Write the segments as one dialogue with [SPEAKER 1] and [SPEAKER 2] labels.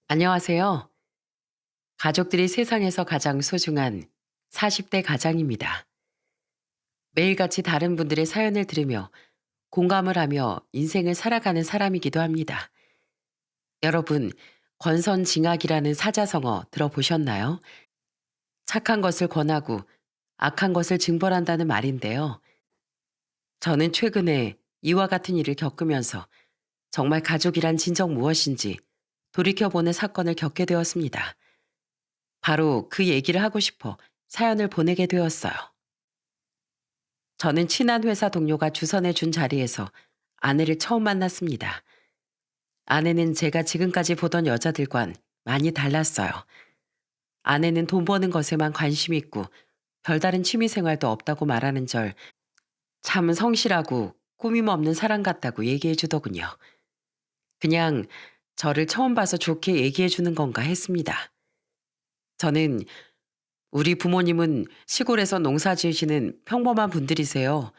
[SPEAKER 1] 안녕하세요. 가족들이 세상에서 가장 소중한 40대 가장입니다. 매일같이 다른 분들의 사연을 들으며 공감을 하며 인생을 살아가는 사람이기도 합니다. 여러분, 권선징악이라는 사자성어 들어보셨나요? 착한 것을 권하고 악한 것을 징벌한다는 말인데요. 저는 최근에 이와 같은 일을 겪으면서 정말 가족이란 진정 무엇인지 돌이켜보는 사건을 겪게 되었습니다. 바로 그 얘기를 하고 싶어 사연을 보내게 되었어요. 저는 친한 회사 동료가 주선해 준 자리에서 아내를 처음 만났습니다. 아내는 제가 지금까지 보던 여자들과는 많이 달랐어요. 아내는 돈 버는 것에만 관심 있고 별다른 취미 생활도 없다고 말하는 절 참 성실하고 꾸밈 없는 사람 같다고 얘기해 주더군요. 그냥 저를 처음 봐서 좋게 얘기해 주는 건가 했습니다. 저는 우리 부모님은 시골에서 농사 지으시는 평범한 분들이세요.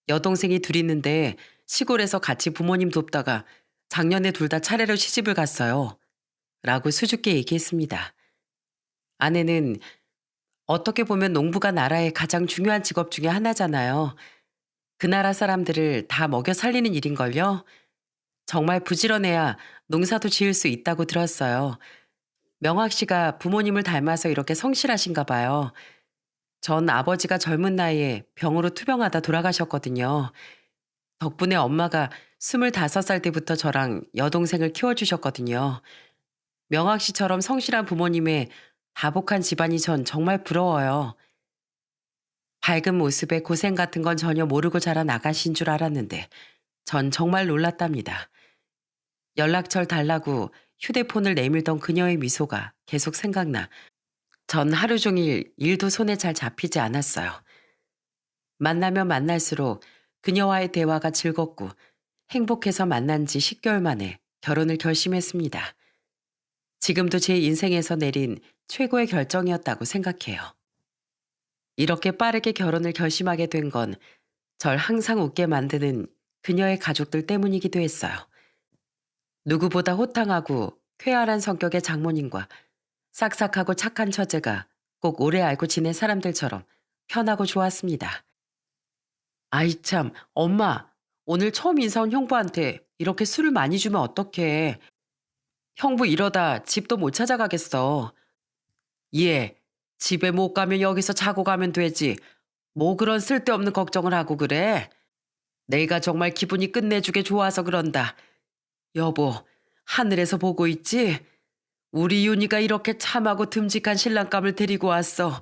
[SPEAKER 1] 여동생이 둘 있는데 시골에서 같이 부모님 돕다가 작년에 둘 다 차례로 시집을 갔어요. 라고 수줍게 얘기했습니다. 아내는 어떻게 보면 농부가 나라의 가장 중요한 직업 중에 하나잖아요. 그 나라 사람들을 다 먹여 살리는 일인걸요. 정말 부지런해야 농사도 지을 수 있다고 들었어요. 명학 씨가 부모님을 닮아서 이렇게 성실하신가 봐요. 전 아버지가 젊은 나이에 병으로 투병하다 돌아가셨거든요. 덕분에 엄마가 25살 때부터 저랑 여동생을 키워주셨거든요. 명학 씨처럼 성실한 부모님의 다복한 집안이 전 정말 부러워요. 밝은 모습에 고생 같은 건 전혀 모르고 자란 아가씨인 줄 알았는데 전 정말 놀랐답니다. 연락처를 달라고 휴대폰을 내밀던 그녀의 미소가 계속 생각나 전 하루 종일 일도 손에 잘 잡히지 않았어요. 만나면 만날수록 그녀와의 대화가 즐겁고 행복해서 만난 지 10개월 만에 결혼을 결심했습니다. 지금도 제 인생에서 내린 최고의 결정이었다고 생각해요. 이렇게 빠르게 결혼을 결심하게 된 건 절 항상 웃게 만드는 그녀의 가족들 때문이기도 했어요. 누구보다 호탕하고 쾌활한 성격의 장모님과 싹싹하고 착한 처제가 꼭 오래 알고 지낸 사람들처럼 편하고 좋았습니다. 아이 참, 엄마, 오늘 처음 인사 온 형부한테 이렇게 술을 많이 주면 어떡해. 형부 이러다 집도 못 찾아가겠어. 예, 집에 못 가면 여기서 자고 가면 되지. 뭐 그런 쓸데없는 걱정을 하고 그래? 내가 정말 기분이 끝내주게 좋아서 그런다. 여보, 하늘에서 보고 있지? 우리 윤희가 이렇게 참하고 듬직한 신랑감을 데리고 왔어.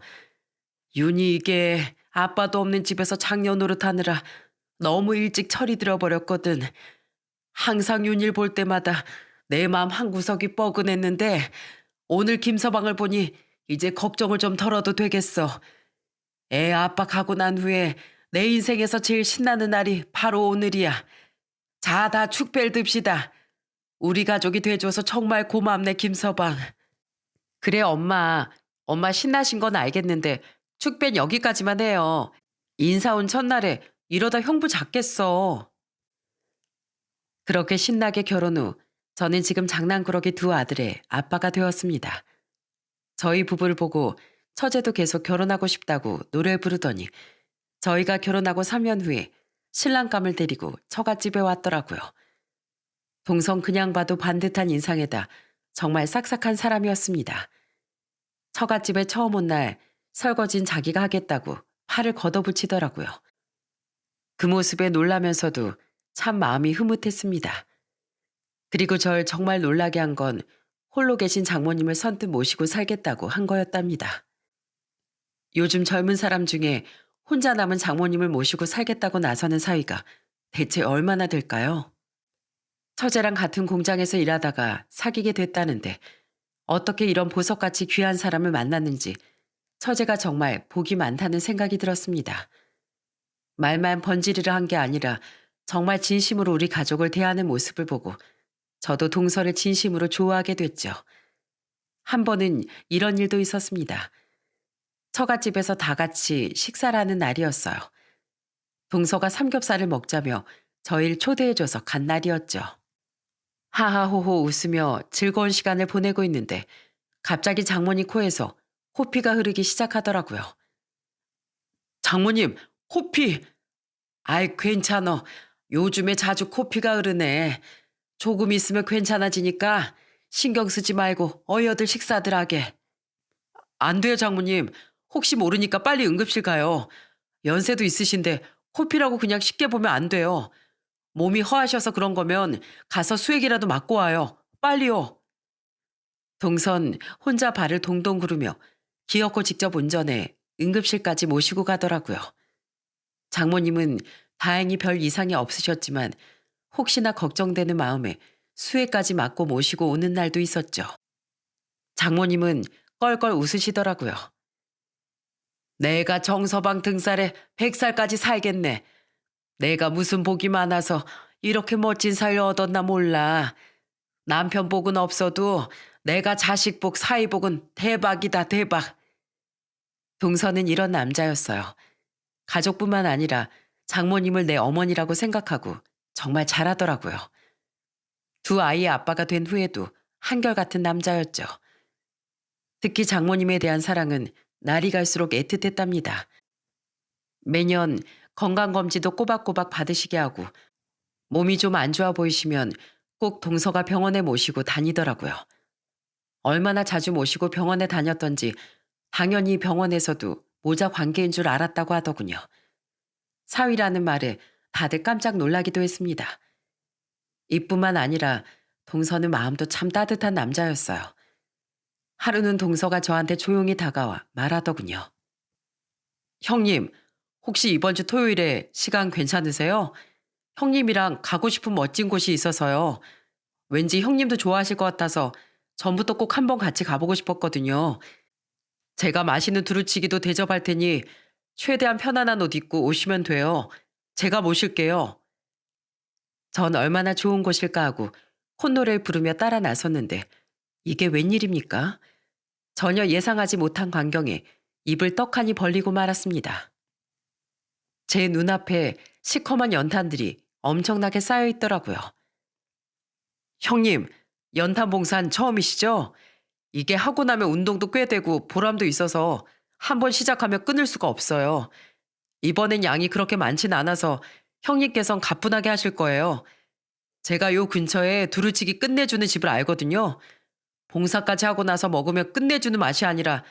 [SPEAKER 1] 윤희 이게 아빠도 없는 집에서 장녀 노릇하느라 너무 일찍 철이 들어버렸거든. 항상 윤희를 볼 때마다 내 마음 한구석이 뻐근했는데 오늘 김서방을 보니 이제 걱정을 좀 덜어도 되겠어. 애 아빠 가고 난 후에 내 인생에서 제일 신나는 날이 바로 오늘이야. 자, 다 축배를 듭시다. 우리 가족이 돼줘서 정말 고맙네, 김서방. 그래, 엄마. 엄마 신나신 건 알겠는데 축배는 여기까지만 해요. 인사 온 첫날에 이러다 형부 잡겠어. 그렇게 신나게 결혼 후 저는 지금 장난꾸러기 두 아들의 아빠가 되었습니다. 저희 부부를 보고 처제도 계속 결혼하고 싶다고 노래 부르더니 저희가 결혼하고 3년 후에 신랑감을 데리고 처갓집에 왔더라고요. 동성 그냥 봐도 반듯한 인상에다 정말 싹싹한 사람이었습니다. 처갓집에 처음 온 날 설거지는 자기가 하겠다고 팔을 걷어붙이더라고요. 그 모습에 놀라면서도 참 마음이 흐뭇했습니다. 그리고 절 정말 놀라게 한 건 홀로 계신 장모님을 선뜻 모시고 살겠다고 한 거였답니다. 요즘 젊은 사람 중에 혼자 남은 장모님을 모시고 살겠다고 나서는 사위가 대체 얼마나 될까요? 처제랑 같은 공장에서 일하다가 사귀게 됐다는데 어떻게 이런 보석같이 귀한 사람을 만났는지 처제가 정말 복이 많다는 생각이 들었습니다. 말만 번지르르 한 게 아니라 정말 진심으로 우리 가족을 대하는 모습을 보고 저도 동서를 진심으로 좋아하게 됐죠. 한 번은 이런 일도 있었습니다. 처갓집에서 다 같이 식사를 하는 날이었어요. 동서가 삼겹살을 먹자며 저희를 초대해줘서 간 날이었죠. 하하호호 웃으며 즐거운 시간을 보내고 있는데 갑자기 장모님 코에서 코피가 흐르기 시작하더라고요. 장모님, 코피! 아이, 괜찮어. 요즘에 자주 코피가 흐르네. 조금 있으면 괜찮아지니까 신경 쓰지 말고 어여들 식사들 하게. 안 돼요, 장모님. 혹시 모르니까 빨리 응급실 가요. 연세도 있으신데 코피라고 그냥 쉽게 보면 안 돼요. 몸이 허하셔서 그런 거면 가서 수액이라도 맞고 와요. 빨리요. 동선 혼자 발을 동동 구르며 기어코 직접 운전해 응급실까지 모시고 가더라고요. 장모님은 다행히 별 이상이 없으셨지만 혹시나 걱정되는 마음에 수혜까지 맞고 모시고 오는 날도 있었죠. 장모님은 껄껄 웃으시더라고요. 내가 정서방 등살에 100살까지 살겠네. 내가 무슨 복이 많아서 이렇게 멋진 삶을 얻었나 몰라. 남편 복은 없어도 내가 자식 복, 사위 복은 대박이다, 대박. 동서는 이런 남자였어요. 가족뿐만 아니라 장모님을 내 어머니라고 생각하고 정말 잘하더라고요. 두 아이의 아빠가 된 후에도 한결같은 남자였죠. 특히 장모님에 대한 사랑은 날이 갈수록 애틋했답니다. 매년 건강검진도 꼬박꼬박 받으시게 하고 몸이 좀 안 좋아 보이시면 꼭 동서가 병원에 모시고 다니더라고요. 얼마나 자주 모시고 병원에 다녔던지 당연히 병원에서도 모자 관계인 줄 알았다고 하더군요. 사위라는 말에 다들 깜짝 놀라기도 했습니다. 이뿐만 아니라 동서는 마음도 참 따뜻한 남자였어요. 하루는 동서가 저한테 조용히 다가와 말하더군요. 형님, 혹시 이번 주 토요일에 시간 괜찮으세요? 형님이랑 가고 싶은 멋진 곳이 있어서요. 왠지 형님도 좋아하실 것 같아서 전부터 꼭 한번 같이 가보고 싶었거든요. 제가 맛있는 두루치기도 대접할 테니 최대한 편안한 옷 입고 오시면 돼요. 제가 모실게요. 전 얼마나 좋은 곳일까 하고 콧노래를 부르며 따라 나섰는데 이게 웬일입니까? 전혀 예상하지 못한 광경에 입을 떡하니 벌리고 말았습니다. 제 눈앞에 시커먼 연탄들이 엄청나게 쌓여 있더라고요. 형님, 연탄 봉산 처음이시죠? 이게 하고 나면 운동도 꽤 되고 보람도 있어서 한번 시작하면 끊을 수가 없어요. 이번엔 양이 그렇게 많진 않아서 형님께선 가뿐하게 하실 거예요. 제가 요 근처에 두루치기 끝내주는 집을 알거든요. 봉사까지 하고 나서 먹으면 끝내주는 맛이 아니라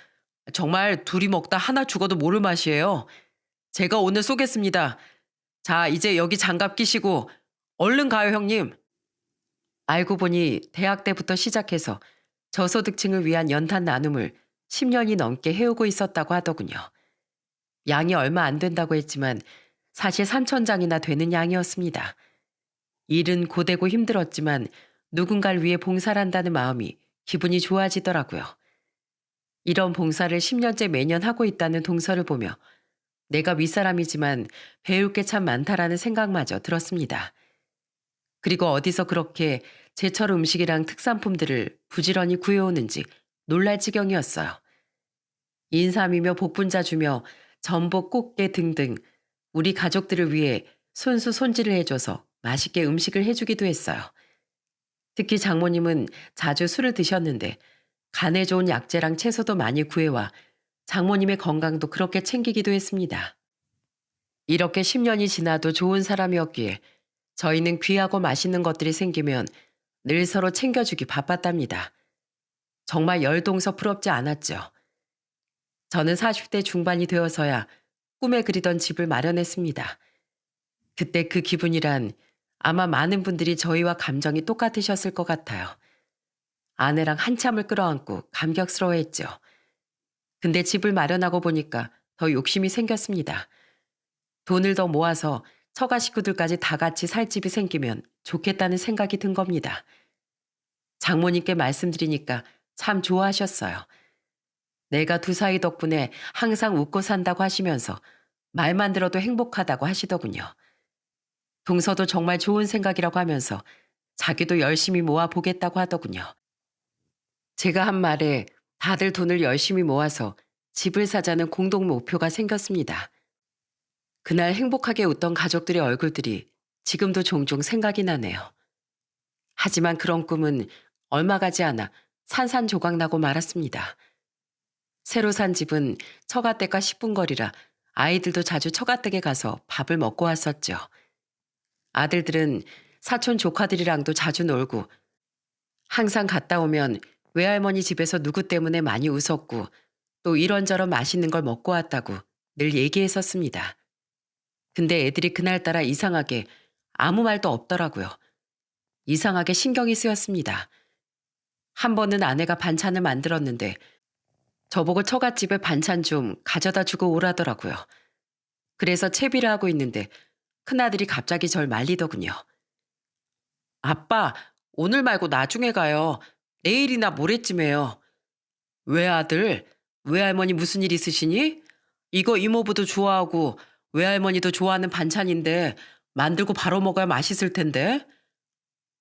[SPEAKER 1] 정말 둘이 먹다 하나 죽어도 모를 맛이에요. 제가 오늘 쏘겠습니다. 자, 이제 여기 장갑 끼시고 얼른 가요, 형님. 알고 보니 대학 때부터 시작해서 저소득층을 위한 연탄 나눔을 10년이 넘게 해오고 있었다고 하더군요. 양이 얼마 안 된다고 했지만 사실 3,000장이나 되는 양이었습니다. 일은 고되고 힘들었지만 누군가를 위해 봉사를 한다는 마음이 기분이 좋아지더라고요. 이런 봉사를 10년째 매년 하고 있다는 동서를 보며 내가 윗사람이지만 배울 게 참 많다라는 생각마저 들었습니다. 그리고 어디서 그렇게 제철 음식이랑 특산품들을 부지런히 구해오는지 놀랄 지경이었어요. 인삼이며 복분자 주며 전복, 꽃게 등등 우리 가족들을 위해 손수 손질을 해줘서 맛있게 음식을 해주기도 했어요. 특히 장모님은 자주 술을 드셨는데 간에 좋은 약재랑 채소도 많이 구해와 장모님의 건강도 그렇게 챙기기도 했습니다. 이렇게 10년이 지나도 좋은 사람이었기에 저희는 귀하고 맛있는 것들이 생기면 늘 서로 챙겨주기 바빴답니다. 정말 열동서 부럽지 않았죠. 저는 40대 중반이 되어서야 꿈에 그리던 집을 마련했습니다. 그때 그 기분이란 아마 많은 분들이 저희와 감정이 똑같으셨을 것 같아요. 아내랑 한참을 끌어안고 감격스러워했죠. 근데 집을 마련하고 보니까 더 욕심이 생겼습니다. 돈을 더 모아서 처가 식구들까지 다 같이 살 집이 생기면 좋겠다는 생각이 든 겁니다. 장모님께 말씀드리니까 참 좋아하셨어요. 내가 두 사이 덕분에 항상 웃고 산다고 하시면서 말만 들어도 행복하다고 하시더군요. 동서도 정말 좋은 생각이라고 하면서 자기도 열심히 모아 보겠다고 하더군요. 제가 한 말에 다들 돈을 열심히 모아서 집을 사자는 공동 목표가 생겼습니다. 그날 행복하게 웃던 가족들의 얼굴들이 지금도 종종 생각이 나네요. 하지만 그런 꿈은 얼마 가지 않아 산산조각 나고 말았습니다. 새로 산 집은 처가댁과 10분 거리라 아이들도 자주 처가댁에 가서 밥을 먹고 왔었죠. 아들들은 사촌 조카들이랑도 자주 놀고 항상 갔다 오면 외할머니 집에서 누구 때문에 많이 웃었고 또 이런저런 맛있는 걸 먹고 왔다고 늘 얘기했었습니다. 근데 애들이 그날따라 이상하게 아무 말도 없더라고요. 이상하게 신경이 쓰였습니다. 한 번은 아내가 반찬을 만들었는데 저보고 처갓집에 반찬 좀 가져다 주고 오라더라고요. 그래서 채비를 하고 있는데 큰아들이 갑자기 절 말리더군요. 아빠, 오늘 말고 나중에 가요. 내일이나 모레쯤에요. 왜 아들? 외할머니 무슨 일 있으시니? 이거 이모부도 좋아하고 외할머니도 좋아하는 반찬인데 만들고 바로 먹어야 맛있을 텐데.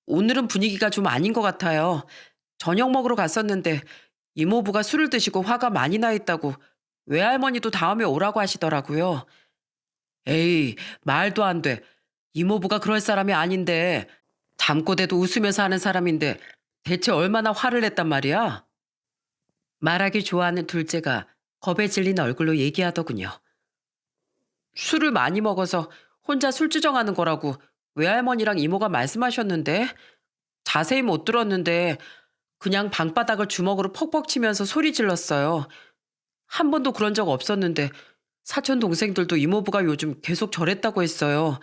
[SPEAKER 1] 오늘은 분위기가 좀 아닌 것 같아요. 저녁 먹으러 갔었는데 이모부가 술을 드시고 화가 많이 나 있다고 외할머니도 다음에 오라고 하시더라고요. 에이, 말도 안 돼. 이모부가 그럴 사람이 아닌데 잠꼬대도 웃으면서 하는 사람인데 대체 얼마나 화를 냈단 말이야? 말하기 좋아하는 둘째가 겁에 질린 얼굴로 얘기하더군요. 술을 많이 먹어서 혼자 술주정하는 거라고 외할머니랑 이모가 말씀하셨는데 자세히 못 들었는데 그냥 방바닥을 주먹으로 퍽퍽 치면서 소리 질렀어요. 한 번도 그런 적 없었는데 사촌 동생들도 이모부가 요즘 계속 저랬다고 했어요.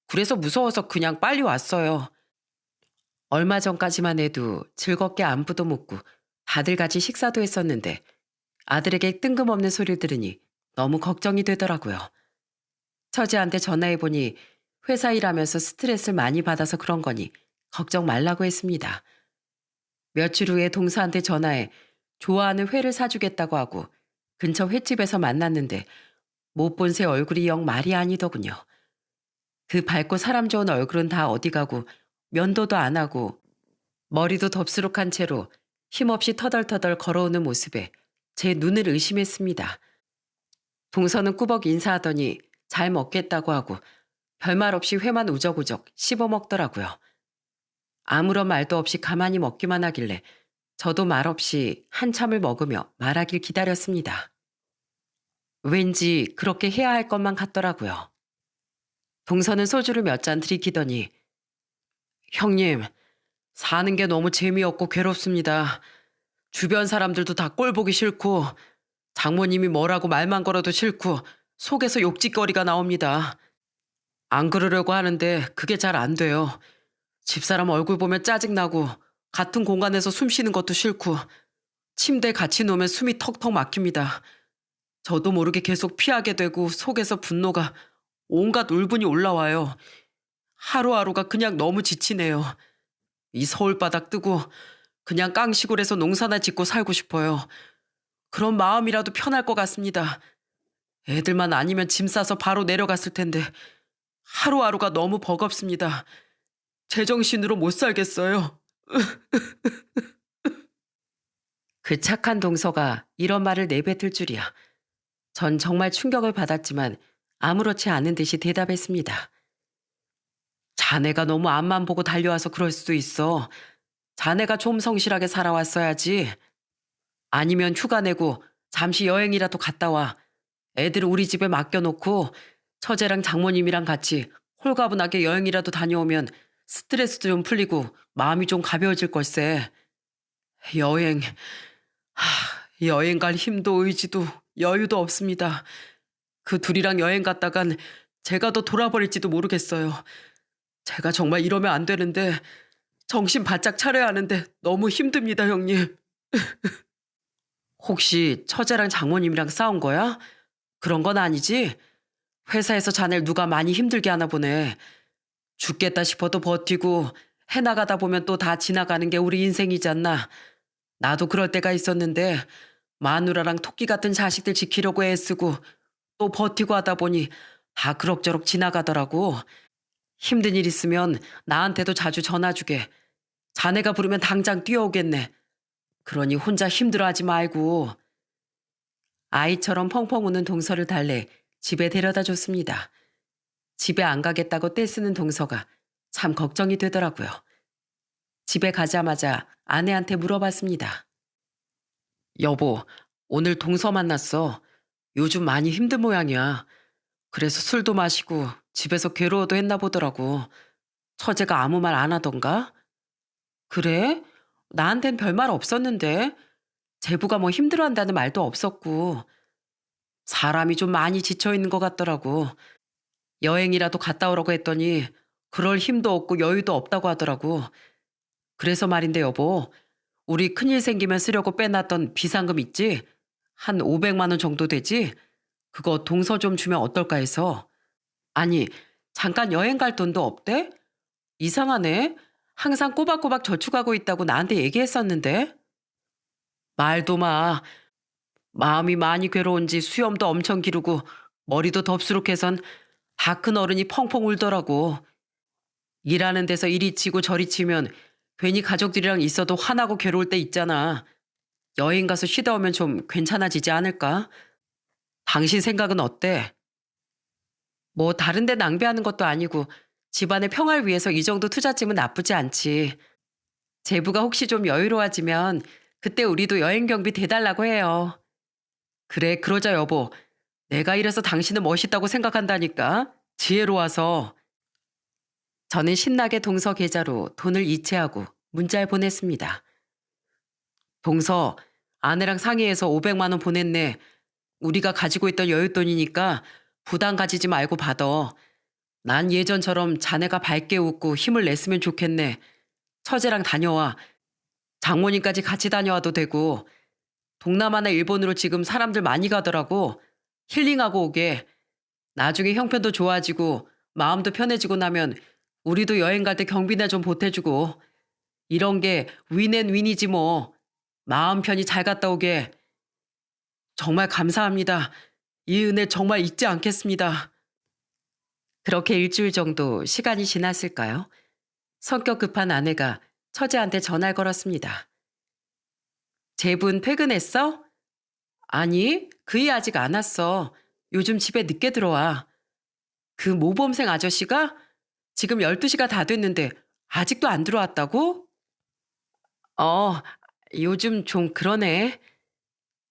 [SPEAKER 1] 그래서 무서워서 그냥 빨리 왔어요. 얼마 전까지만 해도 즐겁게 안부도 묻고 다들 같이 식사도 했었는데 아들에게 뜬금없는 소리를 들으니 너무 걱정이 되더라고요. 처제한테 전화해보니 회사 일하면서 스트레스를 많이 받아서 그런 거니 걱정 말라고 했습니다. 며칠 후에 동서한테 전화해 좋아하는 회를 사주겠다고 하고 근처 횟집에서 만났는데 못 본 새 얼굴이 영 말이 아니더군요. 그 밝고 사람 좋은 얼굴은 다 어디 가고 면도도 안 하고 머리도 덥수룩한 채로 힘없이 터덜터덜 걸어오는 모습에 제 눈을 의심했습니다. 동서는 꾸벅 인사하더니 잘 먹겠다고 하고 별말 없이 회만 우적우적 씹어먹더라고요. 아무런 말도 없이 가만히 먹기만 하길래 저도 말없이 한참을 먹으며 말하길 기다렸습니다. 왠지 그렇게 해야 할 것만 같더라고요. 동서는 소주를 몇 잔 들이키더니 형님, 사는 게 너무 재미없고 괴롭습니다. 주변 사람들도 다 꼴 보기 싫고 장모님이 뭐라고 말만 걸어도 싫고 속에서 욕짓거리가 나옵니다. 안 그러려고 하는데 그게 잘 안 돼요. 집사람 얼굴 보면 짜증나고 같은 공간에서 숨 쉬는 것도 싫고 침대에 같이 누우면 숨이 턱턱 막힙니다. 저도 모르게 계속 피하게 되고 속에서 분노가 온갖 울분이 올라와요. 하루하루가 그냥 너무 지치네요. 이 서울바닥 뜨고 그냥 깡시골에서 농사나 짓고 살고 싶어요. 그런 마음이라도 편할 것 같습니다. 애들만 아니면 짐 싸서 바로 내려갔을 텐데 하루하루가 너무 버겁습니다. 제정신으로 못 살겠어요. 그 착한 동서가 이런 말을 내뱉을 줄이야. 전 정말 충격을 받았지만 아무렇지 않은 듯이 대답했습니다. 자네가 너무 앞만 보고 달려와서 그럴 수도 있어. 자네가 좀 성실하게 살아왔어야지. 아니면 휴가 내고 잠시 여행이라도 갔다 와. 애들을 우리 집에 맡겨놓고 처제랑 장모님이랑 같이 홀가분하게 여행이라도 다녀오면 스트레스도 좀 풀리고 마음이 좀 가벼워질 걸세. 여행, 여행 갈 힘도 의지도 여유도 없습니다. 그 둘이랑 여행 갔다간 제가 더 돌아버릴지도 모르겠어요. 제가 정말 이러면 안 되는데 정신 바짝 차려야 하는데 너무 힘듭니다, 형님. 혹시 처제랑 장모님이랑 싸운 거야? 그런 건 아니지? 회사에서 자네를 누가 많이 힘들게 하나 보네. 죽겠다 싶어도 버티고 해나가다 보면 또 다 지나가는 게 우리 인생이지 않나. 나도 그럴 때가 있었는데 마누라랑 토끼 같은 자식들 지키려고 애쓰고 또 버티고 하다 보니 다 그럭저럭 지나가더라고. 힘든 일 있으면 나한테도 자주 전화 주게. 자네가 부르면 당장 뛰어오겠네. 그러니 혼자 힘들어하지 말고. 아이처럼 펑펑 우는 동서를 달래 집에 데려다 줬습니다. 집에 안 가겠다고 떼쓰는 동서가 참 걱정이 되더라고요. 집에 가자마자 아내한테 물어봤습니다. 여보, 오늘 동서 만났어. 요즘 많이 힘든 모양이야. 그래서 술도 마시고 집에서 괴로워도 했나 보더라고. 처제가 아무 말 안 하던가? 그래? 나한텐 별말 없었는데. 제부가 뭐 힘들어한다는 말도 없었고. 사람이 좀 많이 지쳐있는 것 같더라고. 여행이라도 갔다 오라고 했더니 그럴 힘도 없고 여유도 없다고 하더라고. 그래서 말인데 여보, 우리 큰일 생기면 쓰려고 빼놨던 비상금 있지? 한 500만 원 정도 되지? 그거 동서 좀 주면 어떨까 해서. 아니, 잠깐 여행 갈 돈도 없대? 이상하네. 항상 꼬박꼬박 저축하고 있다고 나한테 얘기했었는데. 말도 마. 마음이 많이 괴로운지 수염도 엄청 기르고 머리도 덥수룩해선 다 큰 어른이 펑펑 울더라고. 일하는 데서 이리 치고 저리 치면 괜히 가족들이랑 있어도 화나고 괴로울 때 있잖아. 여행 가서 쉬다 오면 좀 괜찮아지지 않을까? 당신 생각은 어때? 뭐 다른 데 낭비하는 것도 아니고 집안의 평화를 위해서 이 정도 투자쯤은 나쁘지 않지. 제부가 혹시 좀 여유로워지면 그때 우리도 여행 경비 대달라고 해요. 그래, 그러자 여보. 내가 이래서 당신은 멋있다고 생각한다니까. 지혜로워서. 저는 신나게 동서 계좌로 돈을 이체하고 문자를 보냈습니다. 동서, 아내랑 상의해서 500만 원 보냈네. 우리가 가지고 있던 여윳돈이니까 부담 가지지 말고 받아. 난 예전처럼 자네가 밝게 웃고 힘을 냈으면 좋겠네. 처제랑 다녀와. 장모님까지 같이 다녀와도 되고. 동남아나 일본으로 지금 사람들 많이 가더라고. 힐링하고 오게. 나중에 형편도 좋아지고 마음도 편해지고 나면 우리도 여행 갈 때 경비나 좀 보태주고. 이런 게 윈앤윈이지 뭐. 마음 편히 잘 갔다 오게. 정말 감사합니다. 이 은혜 정말 잊지 않겠습니다. 그렇게 일주일 정도 시간이 지났을까요? 성격 급한 아내가 처제한테 전화를 걸었습니다. 제분 퇴근했어? 아니, 그이 아직 안 왔어. 요즘 집에 늦게 들어와. 그 모범생 아저씨가 지금 12시가 다 됐는데 아직도 안 들어왔다고? 어, 요즘 좀 그러네.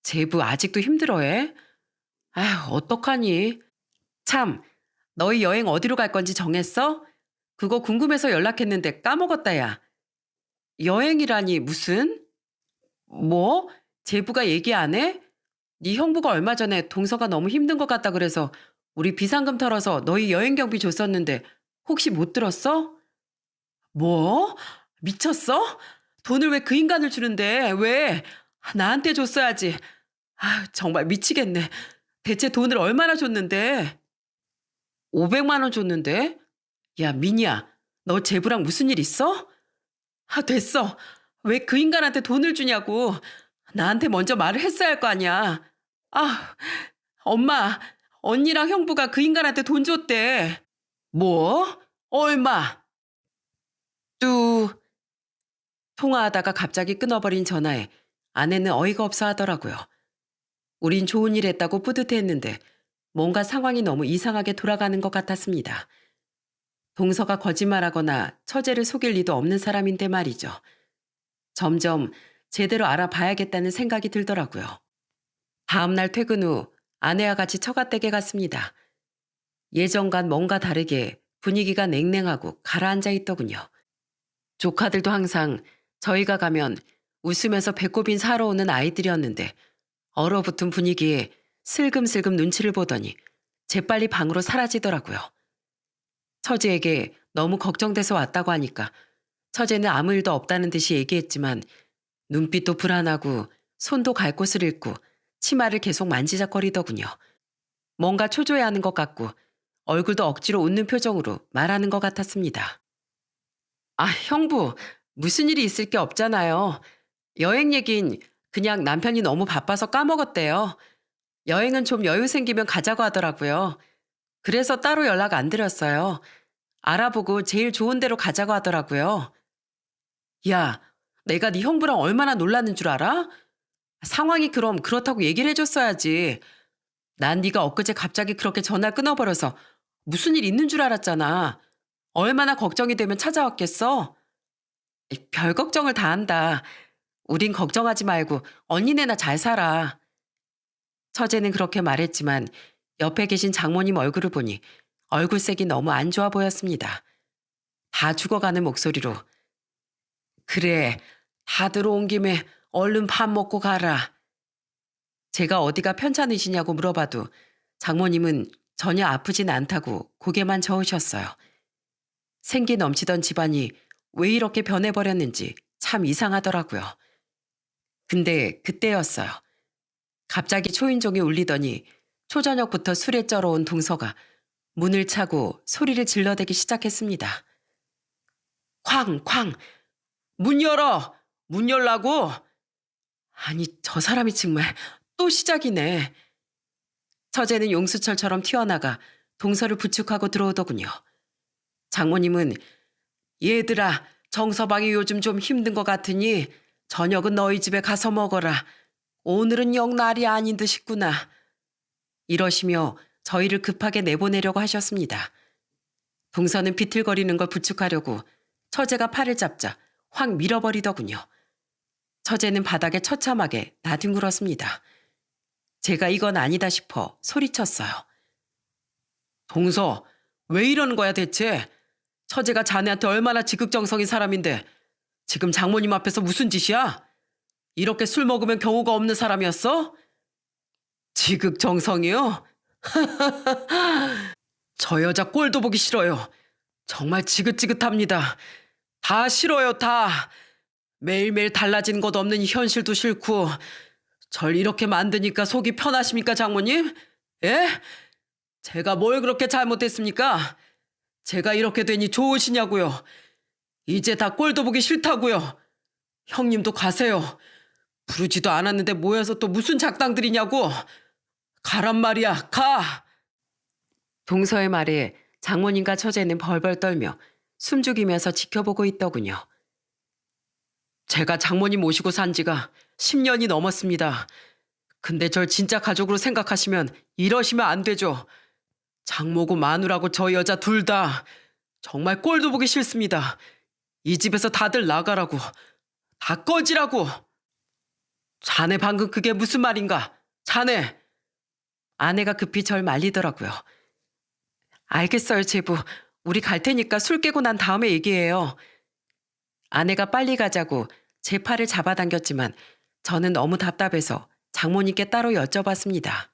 [SPEAKER 1] 제부 아직도 힘들어해? 아휴, 어떡하니? 참, 너희 여행 어디로 갈 건지 정했어? 그거 궁금해서 연락했는데 까먹었다, 야. 여행이라니 무슨? 뭐? 제부가 얘기 안 해? 네 형부가 얼마 전에 동서가 너무 힘든 것 같다 그래서 우리 비상금 털어서 너희 여행 경비 줬었는데 혹시 못 들었어? 뭐? 미쳤어? 돈을 왜 그 인간을 주는데? 왜? 나한테 줬어야지. 아, 정말 미치겠네. 대체 돈을 얼마나 줬는데? 500만 원 줬는데? 야, 미니야, 너 제부랑 무슨 일 있어? 아, 됐어. 왜 그 인간한테 돈을 주냐고. 나한테 먼저 말을 했어야 할 거 아니야. 아, 엄마, 언니랑 형부가 그 인간한테 돈 줬대. 뭐? 얼마? 뚜. 통화하다가 갑자기 끊어버린 전화에 아내는 어이가 없어 하더라고요. 우린 좋은 일 했다고 뿌듯해했는데 뭔가 상황이 너무 이상하게 돌아가는 것 같았습니다. 동서가 거짓말하거나 처제를 속일 리도 없는 사람인데 말이죠. 점점 제대로 알아봐야겠다는 생각이 들더라고요. 다음 날 퇴근 후 아내와 같이 처갓댁에 갔습니다. 예전과는 뭔가 다르게 분위기가 냉랭하고 가라앉아 있더군요. 조카들도 항상 저희가 가면 웃으면서 배꼽인 사러 오는 아이들이었는데 얼어붙은 분위기에 슬금슬금 눈치를 보더니 재빨리 방으로 사라지더라고요. 처제에게 너무 걱정돼서 왔다고 하니까 처제는 아무 일도 없다는 듯이 얘기했지만 눈빛도 불안하고 손도 갈 곳을 잃고 치마를 계속 만지작거리더군요. 뭔가 초조해하는 것 같고 얼굴도 억지로 웃는 표정으로 말하는 것 같았습니다. 아, 형부, 무슨 일이 있을 게 없잖아요. 여행 얘긴 그냥 남편이 너무 바빠서 까먹었대요. 여행은 좀 여유 생기면 가자고 하더라고요. 그래서 따로 연락 안 드렸어요. 알아보고 제일 좋은 데로 가자고 하더라고요. 야, 내가 네 형부랑 얼마나 놀라는 줄 알아? 상황이 그럼 그렇다고 얘기를 해줬어야지. 난 네가 엊그제 갑자기 그렇게 전화 끊어버려서 무슨 일 있는 줄 알았잖아. 얼마나 걱정이 되면 찾아왔겠어? 별 걱정을 다 한다. 우린 걱정하지 말고 언니네나 잘 살아. 처제는 그렇게 말했지만 옆에 계신 장모님 얼굴을 보니 얼굴색이 너무 안 좋아 보였습니다. 다 죽어가는 목소리로 그래, 다 들어온 김에 얼른 밥 먹고 가라. 제가 어디가 편찮으시냐고 물어봐도 장모님은 전혀 아프진 않다고 고개만 저으셨어요. 생기 넘치던 집안이 왜 이렇게 변해버렸는지 참 이상하더라고요. 근데 그때였어요. 갑자기 초인종이 울리더니 초저녁부터 술에 쩔어온 동서가 문을 차고 소리를 질러대기 시작했습니다. 쾅! 문 열어! 문 열라고! 아니, 저 사람이 정말 또 시작이네. 처제는 용수철처럼 튀어나가 동서를 부축하고 들어오더군요. 장모님은 얘들아, 정서방이 요즘 좀 힘든 것 같으니 저녁은 너희 집에 가서 먹어라. 오늘은 영 날이 아닌 듯 싶구나. 이러시며 저희를 급하게 내보내려고 하셨습니다. 동서는 비틀거리는 걸 부축하려고 처제가 팔을 잡자 확 밀어버리더군요. 처제는 바닥에 처참하게 나뒹굴었습니다. 제가 이건 아니다 싶어 소리쳤어요. 동서, 왜 이러는 거야 대체? 처제가 자네한테 얼마나 지극정성인 사람인데 지금 장모님 앞에서 무슨 짓이야? 이렇게 술 먹으면 경우가 없는 사람이었어? 지극정성이요? 저 여자 꼴도 보기 싫어요. 정말 지긋지긋합니다. 다 싫어요, 다. 매일매일 달라지는 것 없는 이 현실도 싫고 절 이렇게 만드니까 속이 편하십니까, 장모님? 예? 제가 뭘 그렇게 잘못했습니까? 제가 이렇게 되니 좋으시냐고요. 이제 다 꼴도 보기 싫다고요. 형님도 가세요. 부르지도 않았는데 모여서 또 무슨 작당들이냐고. 가란 말이야, 가. 동서의 말에 장모님과 처제는 벌벌 떨며 숨죽이면서 지켜보고 있더군요. 제가 장모님 모시고 산 지가 10년이 넘었습니다. 근데 절 진짜 가족으로 생각하시면 이러시면 안 되죠. 장모고 마누라고 저 여자 둘 다 정말 꼴도 보기 싫습니다. 이 집에서 다들 나가라고. 다 꺼지라고. 자네 방금 그게 무슨 말인가? 자네. 아내가 급히 절 말리더라고요. 알겠어요, 제부. 우리 갈 테니까 술 깨고 난 다음에 얘기해요. 아내가 빨리 가자고 제 팔을 잡아당겼지만 저는 너무 답답해서 장모님께 따로 여쭤봤습니다.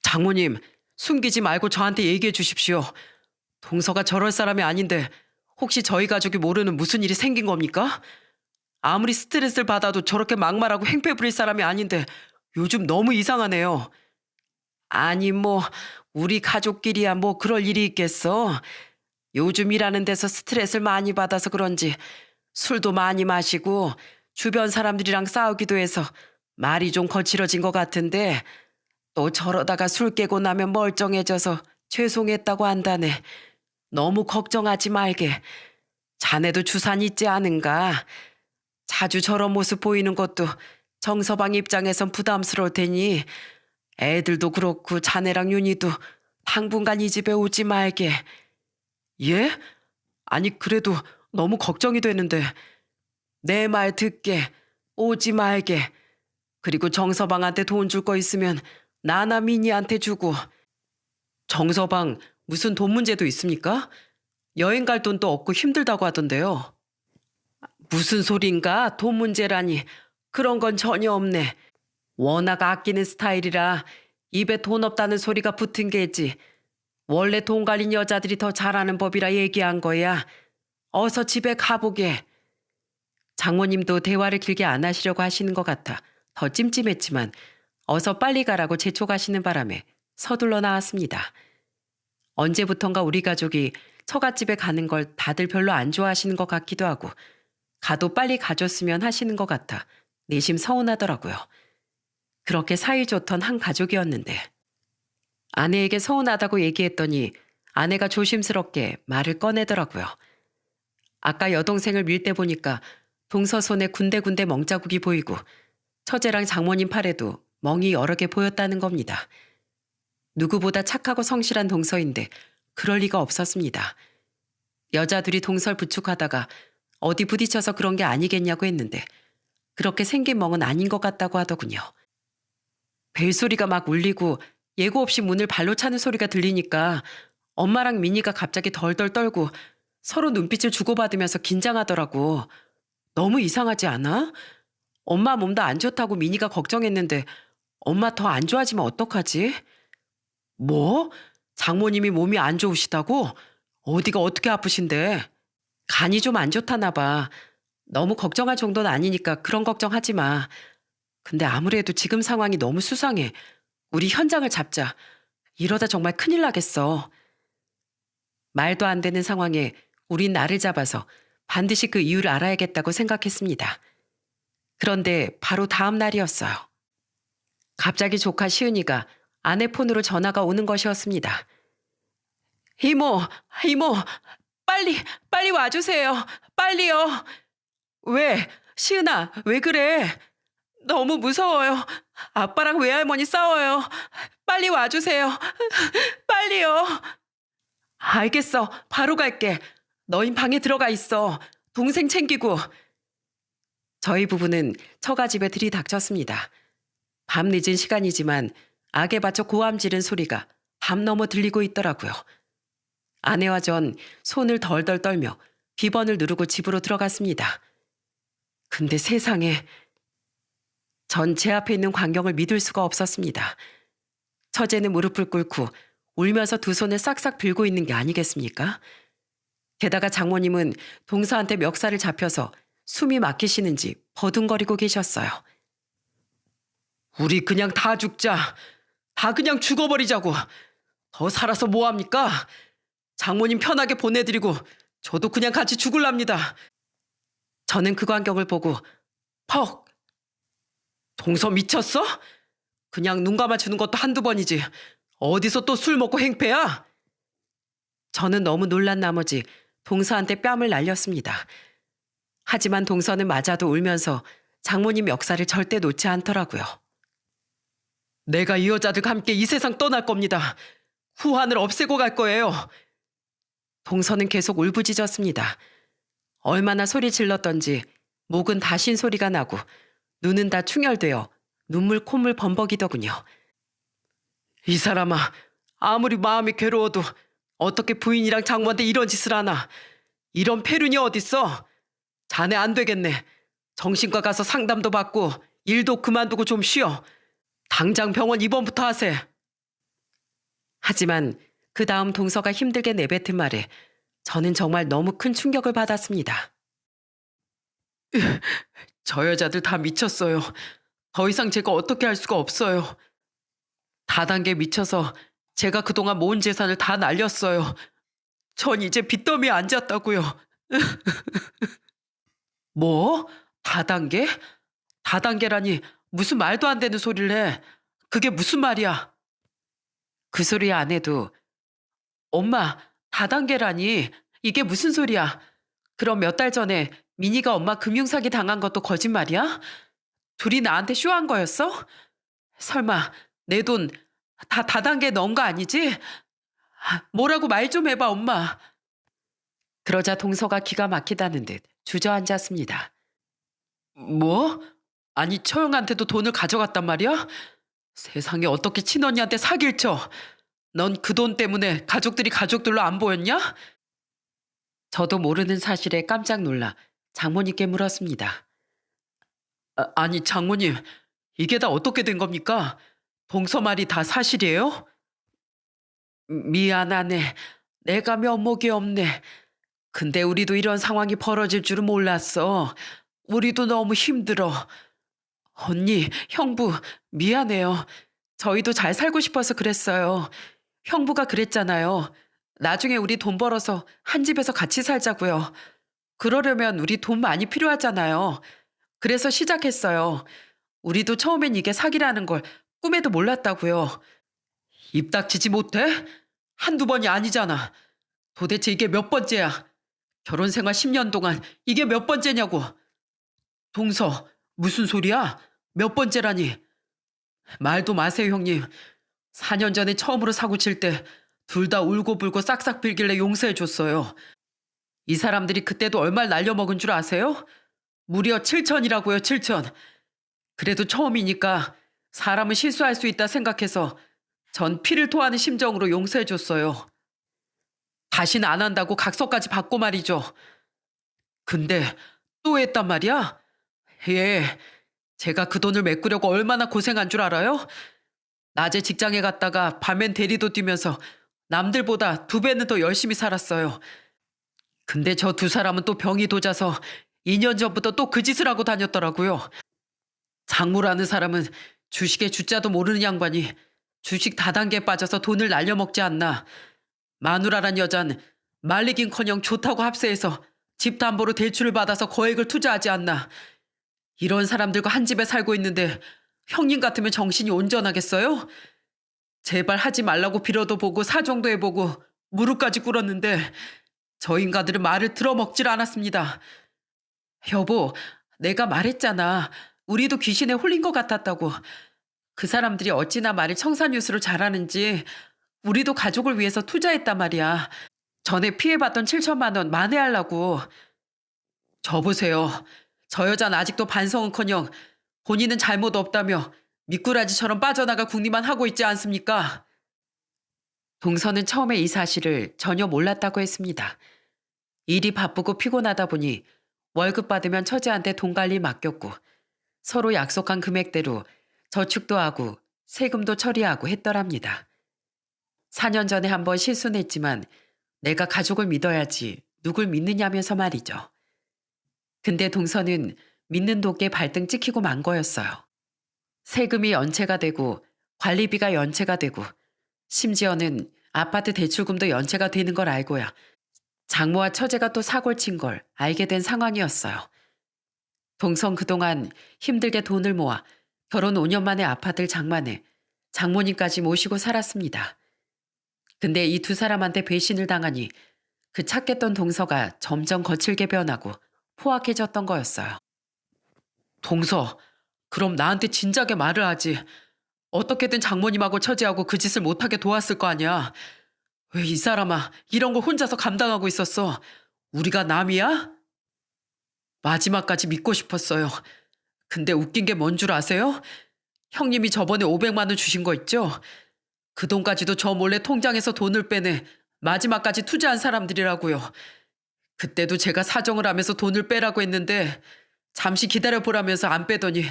[SPEAKER 1] 장모님, 숨기지 말고 저한테 얘기해 주십시오. 동서가 저럴 사람이 아닌데 혹시 저희 가족이 모르는 무슨 일이 생긴 겁니까? 아무리 스트레스를 받아도 저렇게 막말하고 행패 부릴 사람이 아닌데 요즘 너무 이상하네요. 아니 뭐 우리 가족끼리야 뭐 그럴 일이 있겠어. 요즘 일하는 데서 스트레스를 많이 받아서 그런지 술도 많이 마시고 주변 사람들이랑 싸우기도 해서 말이 좀 거칠어진 것 같은데 또 저러다가 술 깨고 나면 멀쩡해져서 죄송했다고 한다네. 너무 걱정하지 말게. 자네도 주산 있지 않은가? 자주 저런 모습 보이는 것도 정서방 입장에선 부담스러울 테니 애들도 그렇고 자네랑 윤희도 당분간 이 집에 오지 말게. 예? 아니 그래도 너무 걱정이 되는데 내 말 듣게 오지 말게. 그리고 정서방한테 돈 줄 거 있으면 나나 민희한테 주고. 정서방 무슨 돈 문제도 있습니까? 여행 갈 돈도 없고 힘들다고 하던데요. 무슨 소린가? 돈 문제라니. 그런 건 전혀 없네. 워낙 아끼는 스타일이라 입에 돈 없다는 소리가 붙은 게지. 원래 돈 갈린 여자들이 더 잘하는 법이라 얘기한 거야. 어서 집에 가보게. 장모님도 대화를 길게 안 하시려고 하시는 것 같아 더 찜찜했지만 어서 빨리 가라고 재촉하시는 바람에 서둘러 나왔습니다. 언제부턴가 우리 가족이 처갓집에 가는 걸 다들 별로 안 좋아하시는 것 같기도 하고 가도 빨리 가줬으면 하시는 것 같아 내심 서운하더라고요. 그렇게 사이좋던 한 가족이었는데 아내에게 서운하다고 얘기했더니 아내가 조심스럽게 말을 꺼내더라고요. 아까 여동생을 밀 때 보니까 동서 손에 군데군데 멍자국이 보이고 처제랑 장모님 팔에도 멍이 여러 개 보였다는 겁니다. 누구보다 착하고 성실한 동서인데 그럴 리가 없었습니다. 여자들이 동서를 부축하다가 어디 부딪혀서 그런 게 아니겠냐고 했는데 그렇게 생긴 멍은 아닌 것 같다고 하더군요. 벨소리가 막 울리고 예고 없이 문을 발로 차는 소리가 들리니까 엄마랑 미니가 갑자기 덜덜 떨고 서로 눈빛을 주고받으면서 긴장하더라고. 너무 이상하지 않아? 엄마 몸도 안 좋다고 미니가 걱정했는데 엄마 더 안 좋아지면 어떡하지? 뭐? 장모님이 몸이 안 좋으시다고? 어디가 어떻게 아프신데? 간이 좀 안 좋다나 봐. 너무 걱정할 정도는 아니니까 그런 걱정하지 마. 근데 아무래도 지금 상황이 너무 수상해. 우리 현장을 잡자. 이러다 정말 큰일 나겠어. 말도 안 되는 상황에 우린 나를 잡아서 반드시 그 이유를 알아야겠다고 생각했습니다. 그런데 바로 다음 날이었어요. 갑자기 조카 시은이가 아내 폰으로 전화가 오는 것이었습니다. 이모, 이모, 빨리, 빨리 와주세요. 빨리요. 왜? 시은아, 왜 그래? 너무 무서워요. 아빠랑 외할머니 싸워요. 빨리 와주세요. 빨리요. 알겠어. 바로 갈게. 너희 방에 들어가 있어. 동생 챙기고. 저희 부부는 처가집에 들이닥쳤습니다. 밤 늦은 시간이지만 악에 받쳐 고함 지른 소리가 밤 넘어 들리고 있더라고요. 아내와 전 손을 덜덜 떨며 비번을 누르고 집으로 들어갔습니다. 근데 세상에, 전 제 앞에 있는 광경을 믿을 수가 없었습니다. 처제는 무릎을 꿇고 울면서 두 손을 싹싹 빌고 있는 게 아니겠습니까? 게다가 장모님은 동서한테 멱살을 잡혀서 숨이 막히시는지 버둥거리고 계셨어요. 우리 그냥 다 죽자. 다 그냥 죽어버리자고. 더 살아서 뭐합니까? 장모님 편하게 보내드리고 저도 그냥 같이 죽을랍니다. 저는 그 광경을 보고 퍽! 동서 미쳤어? 그냥 눈 감아주는 것도 한두 번이지. 어디서 또 술 먹고 행패야? 저는 너무 놀란 나머지 동서한테 뺨을 날렸습니다. 하지만 동서는 맞아도 울면서 장모님 멱살을 절대 놓지 않더라고요. 내가 이 여자들과 함께 이 세상 떠날 겁니다. 후환을 없애고 갈 거예요. 동서는 계속 울부짖었습니다. 얼마나 소리 질렀던지 목은 다 쉰 소리가 나고 눈은 다 충혈되어 눈물 콧물 범벅이더군요. 이 사람아, 아무리 마음이 괴로워도 어떻게 부인이랑 장모한테 이런 짓을 하나. 이런 폐륜이 어딨어. 자네 안 되겠네. 정신과 가서 상담도 받고 일도 그만두고 좀 쉬어. 당장 병원 입원부터 하세. 하지만 그 다음 동서가 힘들게 내뱉은 말에 저는 정말 너무 큰 충격을 받았습니다. 저 여자들 다 미쳤어요. 더 이상 제가 어떻게 할 수가 없어요. 다단계 미쳐서 제가 그동안 모은 재산을 다 날렸어요. 전 이제 빚더미에 앉았다고요. 뭐? 다단계? 다단계라니 무슨 말도 안 되는 소리를 해. 그게 무슨 말이야? 그 소리 안 해도 엄마, 다단계라니 이게 무슨 소리야? 그럼 몇 달 전에 미니가 엄마 금융사기 당한 것도 거짓말이야? 둘이 나한테 쇼한 거였어? 설마 내 돈 다 다단계에 넣은 거 아니지? 뭐라고 말 좀 해봐, 엄마. 그러자 동서가 기가 막히다는 듯 주저앉았습니다. 뭐? 아니, 처형한테도 돈을 가져갔단 말이야? 세상에 어떻게 친언니한테 사기를 쳐? 넌 그 돈 때문에 가족들이 가족들로 안 보였냐? 저도 모르는 사실에 깜짝 놀라 장모님께 물었습니다. 아니, 장모님, 이게 다 어떻게 된 겁니까? 동서 말이 다 사실이에요? 미안하네. 내가 면목이 없네. 근데 우리도 이런 상황이 벌어질 줄은 몰랐어. 우리도 너무 힘들어. 언니, 형부, 미안해요. 저희도 잘 살고 싶어서 그랬어요. 형부가 그랬잖아요. 나중에 우리 돈 벌어서 한 집에서 같이 살자고요. 그러려면 우리 돈 많이 필요하잖아요. 그래서 시작했어요. 우리도 처음엔 이게 사기라는 걸 꿈에도 몰랐다고요. 입 닥치지 못해? 한두 번이 아니잖아. 도대체 이게 몇 번째야? 결혼 생활 10년 동안 이게 몇 번째냐고. 동서, 무슨 소리야? 몇 번째라니? 말도 마세요, 형님. 4년 전에 처음으로 사고 칠 때 둘 다 울고불고 싹싹 빌길래 용서해 줬어요. 이 사람들이 그때도 얼마를 날려먹은 줄 아세요? 무려 7천이라고요, 7천. 그래도 처음이니까 사람은 실수할 수 있다 생각해서 전 피를 토하는 심정으로 용서해줬어요. 다시는 안 한다고 각서까지 받고 말이죠. 근데 또 했단 말이야? 예, 제가 그 돈을 메꾸려고 얼마나 고생한 줄 알아요? 낮에 직장에 갔다가 밤엔 대리도 뛰면서 남들보다 2배는 더 열심히 살았어요. 근데 저 두 사람은 또 병이 도져서 2년 전부터 또 그 짓을 하고 다녔더라고요. 장모라는 사람은 주식의 주자도 모르는 양반이 주식 다단계에 빠져서 돈을 날려먹지 않나. 마누라란 여잔 말리긴커녕 좋다고 합세해서 집 담보로 대출을 받아서 거액을 투자하지 않나. 이런 사람들과 한 집에 살고 있는데 형님 같으면 정신이 온전하겠어요? 제발 하지 말라고 빌어도 보고 사정도 해보고 무릎까지 꿇었는데 저 인간들은 말을 들어먹질 않았습니다. 여보, 내가 말했잖아. 우리도 귀신에 홀린 것 같았다고. 그 사람들이 어찌나 말을 청산유수로 잘하는지 우리도 가족을 위해서 투자했단 말이야. 전에 피해봤던 7천만 원 만회하려고. 저 보세요. 저 여자는 아직도 반성은커녕 본인은 잘못 없다며 미꾸라지처럼 빠져나갈 궁리만 하고 있지 않습니까? 동서는 처음에 이 사실을 전혀 몰랐다고 했습니다. 일이 바쁘고 피곤하다 보니 월급 받으면 처제한테 돈 관리 맡겼고 서로 약속한 금액대로 저축도 하고 세금도 처리하고 했더랍니다. 4년 전에 한번 실수는 했지만 내가 가족을 믿어야지 누굴 믿느냐면서 말이죠. 근데 동서는 믿는 도끼에 발등 찍히고 만 거였어요. 세금이 연체가 되고 관리비가 연체가 되고 심지어는 아파트 대출금도 연체가 되는 걸 알고야 장모와 처제가 또 사고를 친 걸 알게 된 상황이었어요. 동선 그동안 힘들게 돈을 모아 결혼 5년 만에 아파트를 장만해 장모님까지 모시고 살았습니다. 근데 이 두 사람한테 배신을 당하니 그 착했던 동서가 점점 거칠게 변하고 포악해졌던 거였어요. 동서, 그럼 나한테 진작에 말을 하지. 어떻게든 장모님하고 처제하고 그 짓을 못하게 도왔을 거 아니야. 왜 이 사람아 이런 걸 혼자서 감당하고 있었어? 우리가 남이야? 마지막까지 믿고 싶었어요. 근데 웃긴 게 뭔 줄 아세요? 형님이 저번에 500만 원 주신 거 있죠? 그 돈까지도 저 몰래 통장에서 돈을 빼내 마지막까지 투자한 사람들이라고요. 그때도 제가 사정을 하면서 돈을 빼라고 했는데 잠시 기다려보라면서 안 빼더니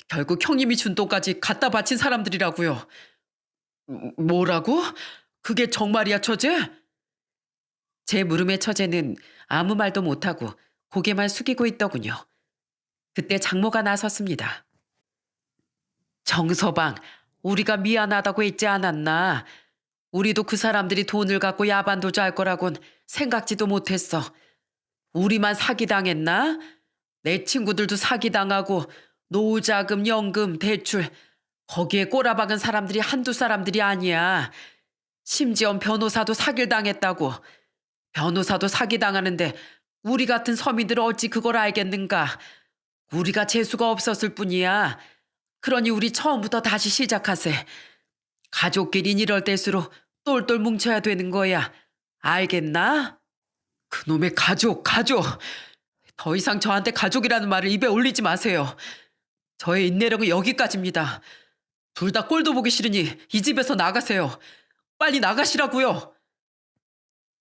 [SPEAKER 1] 결국 형님이 준 돈까지 갖다 바친 사람들이라고요. 뭐라고? 그게 정말이야, 처제? 제 물음에 처제는 아무 말도 못하고 고개만 숙이고 있더군요. 그때 장모가 나섰습니다. 정서방, 우리가 미안하다고 했지 않았나? 우리도 그 사람들이 돈을 갖고 야반도주 할 거라곤 생각지도 못했어. 우리만 사기당했나? 내 친구들도 사기당하고 노후자금, 연금, 대출 거기에 꼬라박은 사람들이 한두 사람들이 아니야. 심지어 변호사도 사기를 당했다고. 변호사도 사기당하는데 우리 같은 서민들은 어찌 그걸 알겠는가. 우리가 재수가 없었을 뿐이야. 그러니 우리 처음부터 다시 시작하세. 가족끼린 이럴 때일수록 똘똘 뭉쳐야 되는 거야. 알겠나? 그놈의 가족. 더 이상 저한테 가족이라는 말을 입에 올리지 마세요. 저의 인내력은 여기까지입니다. 둘 다 꼴도 보기 싫으니 이 집에서 나가세요. 빨리 나가시라고요.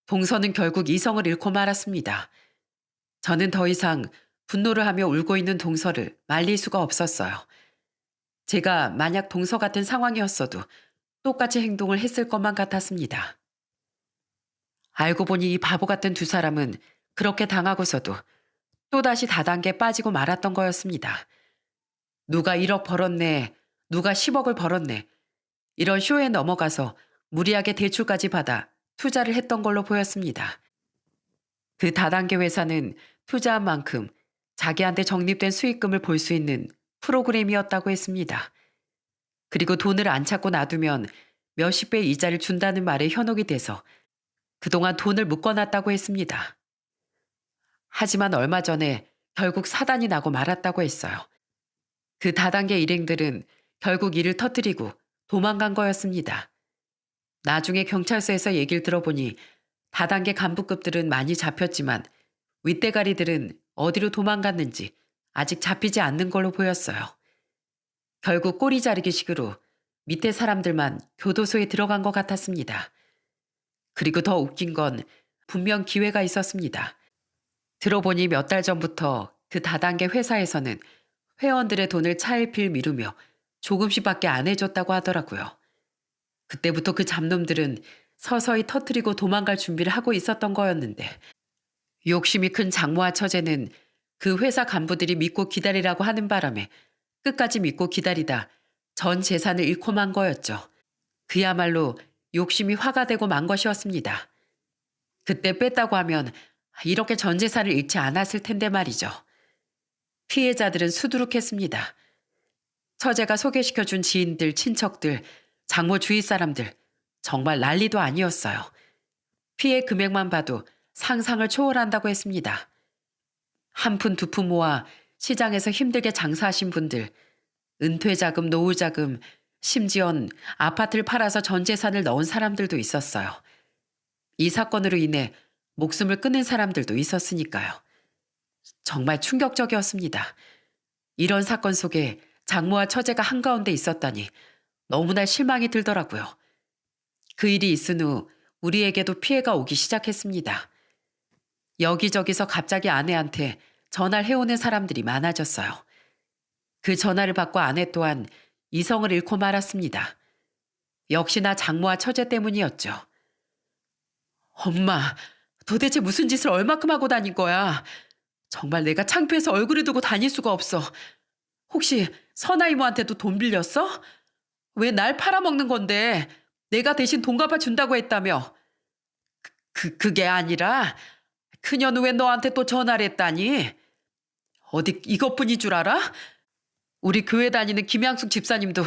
[SPEAKER 1] 동서는 결국 이성을 잃고 말았습니다. 저는 더 이상 분노를 하며 울고 있는 동서를 말릴 수가 없었어요. 제가 만약 동서 같은 상황이었어도 똑같이 행동을 했을 것만 같았습니다. 알고 보니 이 바보 같은 두 사람은 그렇게 당하고서도 또다시 다단계에 빠지고 말았던 거였습니다. 누가 1억 벌었네, 누가 10억을 벌었네. 이런 쇼에 넘어가서 무리하게 대출까지 받아 투자를 했던 걸로 보였습니다. 그 다단계 회사는 투자한 만큼 자기한테 적립된 수익금을 볼 수 있는 프로그램이었다고 했습니다. 그리고 돈을 안 찾고 놔두면 몇십 배 이자를 준다는 말에 현혹이 돼서 그동안 돈을 묶어놨다고 했습니다. 하지만 얼마 전에 결국 사단이 나고 말았다고 했어요. 그 다단계 일행들은 결국 일을 터뜨리고 도망간 거였습니다. 나중에 경찰서에서 얘기를 들어보니 다단계 간부급들은 많이 잡혔지만 윗대가리들은 어디로 도망갔는지 아직 잡히지 않는 걸로 보였어요. 결국 꼬리 자르기식으로 밑에 사람들만 교도소에 들어간 것 같았습니다. 그리고 더 웃긴 건 분명 기회가 있었습니다. 들어보니 몇 달 전부터 그 다단계 회사에서는 회원들의 돈을 차일피일 미루며 조금씩밖에 안 해줬다고 하더라고요. 그때부터 그 잡놈들은 서서히 터트리고 도망갈 준비를 하고 있었던 거였는데 욕심이 큰 장모와 처제는 그 회사 간부들이 믿고 기다리라고 하는 바람에 끝까지 믿고 기다리다 전 재산을 잃고 만 거였죠. 그야말로 욕심이 화가 되고 만 것이었습니다. 그때 뺐다고 하면 이렇게 전 재산을 잃지 않았을 텐데 말이죠. 피해자들은 수두룩했습니다. 처제가 소개시켜준 지인들, 친척들, 장모 주위 사람들 정말 난리도 아니었어요. 피해 금액만 봐도 상상을 초월한다고 했습니다. 한 푼 두 푼 모아 시장에서 힘들게 장사하신 분들, 은퇴자금, 노후자금, 심지어는 아파트를 팔아서 전 재산을 넣은 사람들도 있었어요. 이 사건으로 인해 목숨을 끊은 사람들도 있었으니까요. 정말 충격적이었습니다. 이런 사건 속에 장모와 처제가 한가운데 있었다니 너무나 실망이 들더라고요. 그 일이 있은 후 우리에게도 피해가 오기 시작했습니다. 여기저기서 갑자기 아내한테 전화를 해오는 사람들이 많아졌어요. 그 전화를 받고 아내 또한 이성을 잃고 말았습니다. 역시나 장모와 처제 때문이었죠. 엄마, 도대체 무슨 짓을 얼마큼 하고 다닌 거야? 정말 내가 창피해서 얼굴을 두고 다닐 수가 없어. 혹시 선아이모한테도 돈 빌렸어? 왜 날 팔아먹는 건데 내가 대신 돈 갚아준다고 했다며? 그게 아니라 그녀는 왜 너한테 또 전화를 했다니? 어디 이것뿐인 줄 알아? 우리 교회 다니는 김양숙 집사님도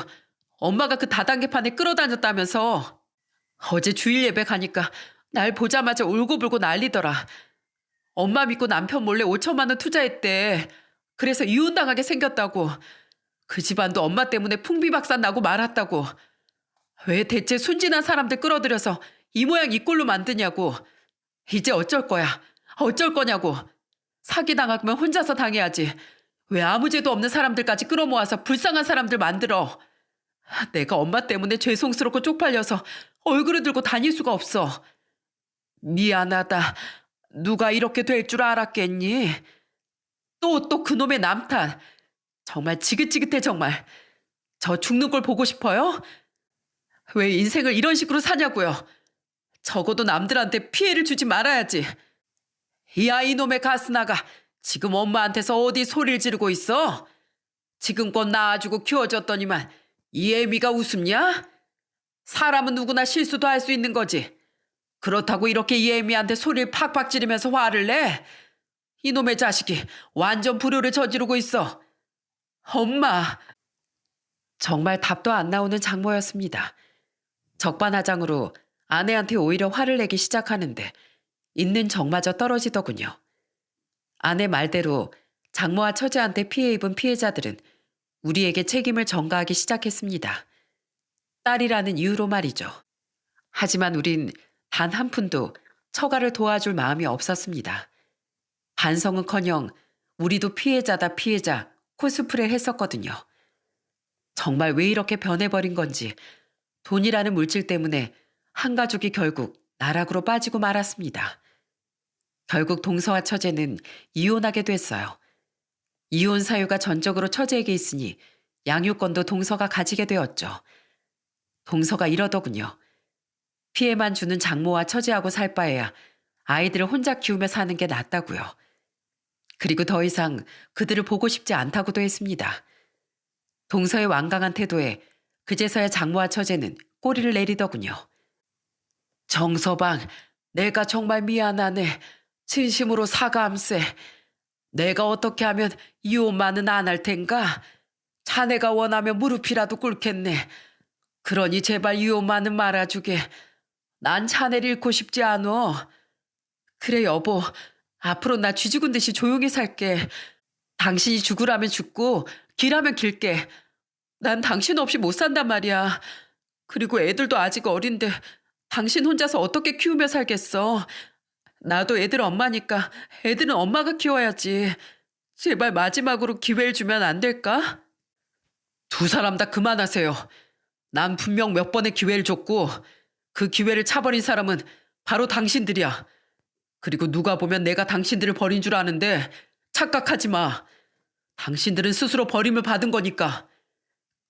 [SPEAKER 1] 엄마가 그 다단계판에 끌어다녔다면서 어제 주일 예배 가니까 날 보자마자 울고불고 난리더라. 엄마 믿고 남편 몰래 5천만 원 투자했대. 그래서 이혼당하게 생겼다고. 그 집안도 엄마 때문에 풍비박산 나고 말았다고. 왜 대체 순진한 사람들 끌어들여서 이 모양 이 꼴로 만드냐고. 이제 어쩔 거야. 어쩔 거냐고. 사기당하면 혼자서 당해야지. 왜 아무 죄도 없는 사람들까지 끌어모아서 불쌍한 사람들 만들어. 내가 엄마 때문에 죄송스럽고 쪽팔려서 얼굴을 들고 다닐 수가 없어. 미안하다. 누가 이렇게 될 줄 알았겠니? 또 그놈의 남탄. 정말 지긋지긋해 정말. 저 죽는 걸 보고 싶어요? 왜 인생을 이런 식으로 사냐고요. 적어도 남들한테 피해를 주지 말아야지. 야 이놈의 가스나가 지금 엄마한테서 어디 소리를 지르고 있어? 지금껏 낳아주고 키워줬더니만 이 애미가 웃음냐? 사람은 누구나 실수도 할 수 있는 거지. 그렇다고 이렇게 이 애미한테 소리를 팍팍 지르면서 화를 내? 이놈의 자식이 완전 불효를 저지르고 있어. 엄마. 정말 답도 안 나오는 장모였습니다. 적반하장으로 아내한테 오히려 화를 내기 시작하는데 있는 정마저 떨어지더군요. 아내 말대로 장모와 처제한테 피해 입은 피해자들은 우리에게 책임을 전가하기 시작했습니다. 딸이라는 이유로 말이죠. 하지만 우린 단 한 푼도 처가를 도와줄 마음이 없었습니다. 반성은커녕 우리도 피해자다 피해자 코스프레를 했었거든요. 정말 왜 이렇게 변해버린 건지 돈이라는 물질 때문에 한 가족이 결국 나락으로 빠지고 말았습니다. 결국 동서와 처제는 이혼하게 됐어요. 이혼 사유가 전적으로 처제에게 있으니 양육권도 동서가 가지게 되었죠. 동서가 이러더군요. 피해만 주는 장모와 처제하고 살 바에야 아이들을 혼자 키우며 사는 게 낫다고요. 그리고 더 이상 그들을 보고 싶지 않다고도 했습니다. 동서의 완강한 태도에 그제서야 장모와 처제는 꼬리를 내리더군요. 정서방, 내가 정말 미안하네. 진심으로 사과함세. 내가 어떻게 하면 이혼만은 안 할 텐가? 자네가 원하면 무릎이라도 꿇겠네. 그러니 제발 이혼만은 말아주게. 난 자네를 잃고 싶지 않어. 그래 여보, 앞으로 나 쥐죽은 듯이 조용히 살게. 당신이 죽으라면 죽고 길하면 길게. 난 당신 없이 못 산단 말이야. 그리고 애들도 아직 어린데 당신 혼자서 어떻게 키우며 살겠어? 나도 애들 엄마니까 애들은 엄마가 키워야지. 제발 마지막으로 기회를 주면 안 될까? 두 사람 다 그만하세요. 난 분명 몇 번의 기회를 줬고 그 기회를 차버린 사람은 바로 당신들이야. 그리고 누가 보면 내가 당신들을 버린 줄 아는데 착각하지 마. 당신들은 스스로 버림을 받은 거니까.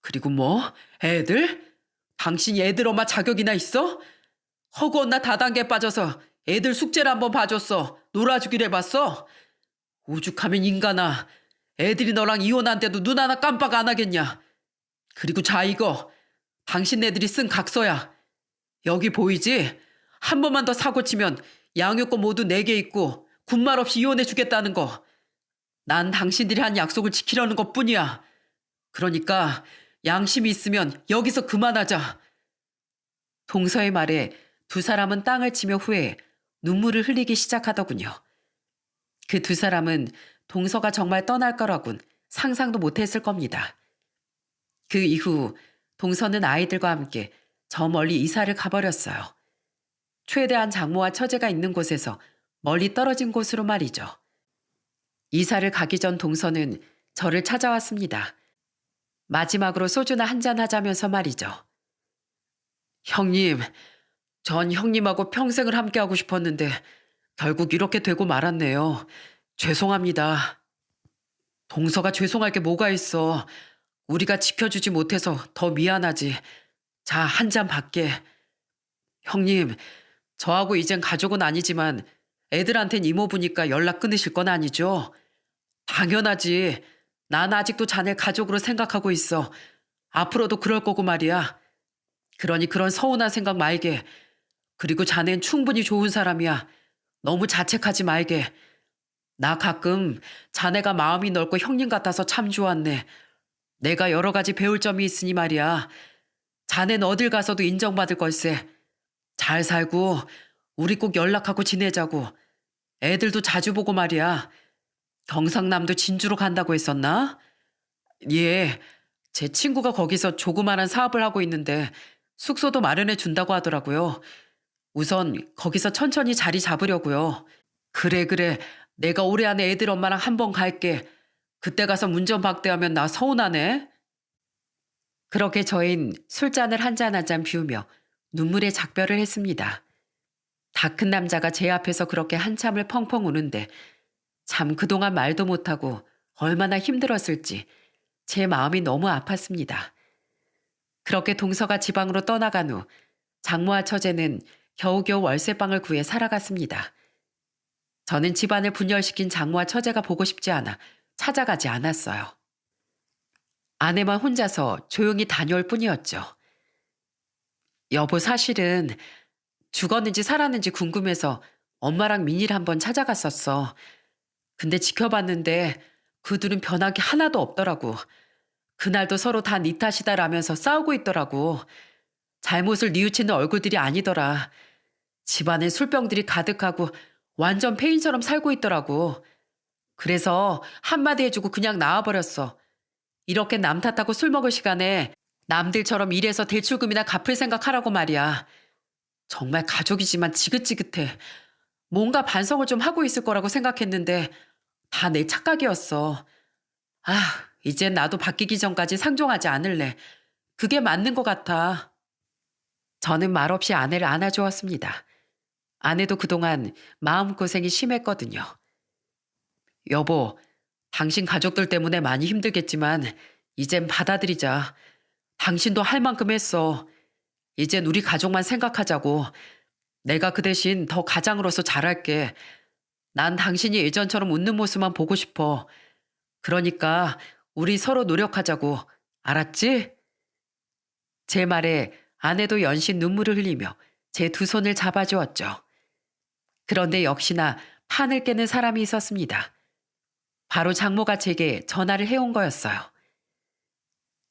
[SPEAKER 1] 그리고 뭐? 애들? 당신이 애들 엄마 자격이나 있어? 허구한 나 다단계에 빠져서 애들 숙제를 한번 봐줬어. 놀아주기로 해봤어? 오죽하면 인간아. 애들이 너랑 이혼한데도 눈 하나 깜빡 안 하겠냐. 그리고 자 이거. 당신 애들이 쓴 각서야. 여기 보이지? 한 번만 더 사고 치면 양육권 모두 4개 있고 군말 없이 이혼해 주겠다는 거. 난 당신들이 한 약속을 지키려는 것뿐이야. 그러니까 양심이 있으면 여기서 그만하자. 동서의 말에 두 사람은 땅을 치며 후에 눈물을 흘리기 시작하더군요. 그 두 사람은 동서가 정말 떠날 거라곤 상상도 못했을 겁니다. 그 이후 동서는 아이들과 함께 저 멀리 이사를 가버렸어요. 최대한 장모와 처제가 있는 곳에서 멀리 떨어진 곳으로 말이죠. 이사를 가기 전 동서는 저를 찾아왔습니다. 마지막으로 소주나 한잔 하자면서 말이죠. 형님, 전 형님하고 평생을 함께하고 싶었는데 결국 이렇게 되고 말았네요. 죄송합니다. 동서가 죄송할 게 뭐가 있어. 우리가 지켜주지 못해서 더 미안하지. 자, 한 잔 받게. 형님, 저하고 이젠 가족은 아니지만 애들한텐 이모부니까 연락 끊으실 건 아니죠? 당연하지. 난 아직도 자네 가족으로 생각하고 있어. 앞으로도 그럴 거고 말이야. 그러니 그런 서운한 생각 말게. 그리고 자넨 충분히 좋은 사람이야. 너무 자책하지 말게. 나 가끔 자네가 마음이 넓고 형님 같아서 참 좋았네. 내가 여러 가지 배울 점이 있으니 말이야. 자넨 어딜 가서도 인정받을 걸세. 잘 살고 우리 꼭 연락하고 지내자고. 애들도 자주 보고 말이야. 경상남도 진주로 간다고 했었나? 예, 제 친구가 거기서 조그마한 사업을 하고 있는데 숙소도 마련해 준다고 하더라고요. 우선 거기서 천천히 자리 잡으려고요. 그래. 내가 올해 안에 애들 엄마랑 한번 갈게. 그때 가서 문전박대하면 나 서운하네. 그렇게 저흰 술잔을 한 잔 한 잔 비우며 눈물의 작별을 했습니다. 다 큰 남자가 제 앞에서 그렇게 한참을 펑펑 우는데 참 그동안 말도 못하고 얼마나 힘들었을지 제 마음이 너무 아팠습니다. 그렇게 동서가 지방으로 떠나간 후 장모와 처제는 겨우겨우 월세방을 구해 살아갔습니다. 저는 집안을 분열시킨 장모와 처제가 보고 싶지 않아 찾아가지 않았어요. 아내만 혼자서 조용히 다녀올 뿐이었죠. 여보, 사실은 죽었는지 살았는지 궁금해서 엄마랑 민희를 한번 찾아갔었어. 근데 지켜봤는데 그들은 변하기 하나도 없더라고. 그날도 서로 다 네 탓이다라면서 싸우고 있더라고. 잘못을 뉘우치는 얼굴들이 아니더라. 집안에 술병들이 가득하고 완전 폐인처럼 살고 있더라고. 그래서 한마디 해주고 그냥 나와버렸어. 이렇게 남 탓하고 술 먹을 시간에 남들처럼 일해서 대출금이나 갚을 생각하라고 말이야. 정말 가족이지만 지긋지긋해. 뭔가 반성을 좀 하고 있을 거라고 생각했는데 다 내 착각이었어. 이젠 나도 바뀌기 전까지 상종하지 않을래. 그게 맞는 것 같아. 저는 말없이 아내를 안아주었습니다. 아내도 그동안 마음고생이 심했거든요. 여보, 당신 가족들 때문에 많이 힘들겠지만 이젠 받아들이자. 당신도 할 만큼 했어. 이젠 우리 가족만 생각하자고. 내가 그 대신 더 가장으로서 잘할게. 난 당신이 예전처럼 웃는 모습만 보고 싶어. 그러니까 우리 서로 노력하자고. 알았지? 제 말에 아내도 연신 눈물을 흘리며 제 두 손을 잡아주었죠. 그런데 역시나 판을 깨는 사람이 있었습니다. 바로 장모가 제게 전화를 해온 거였어요.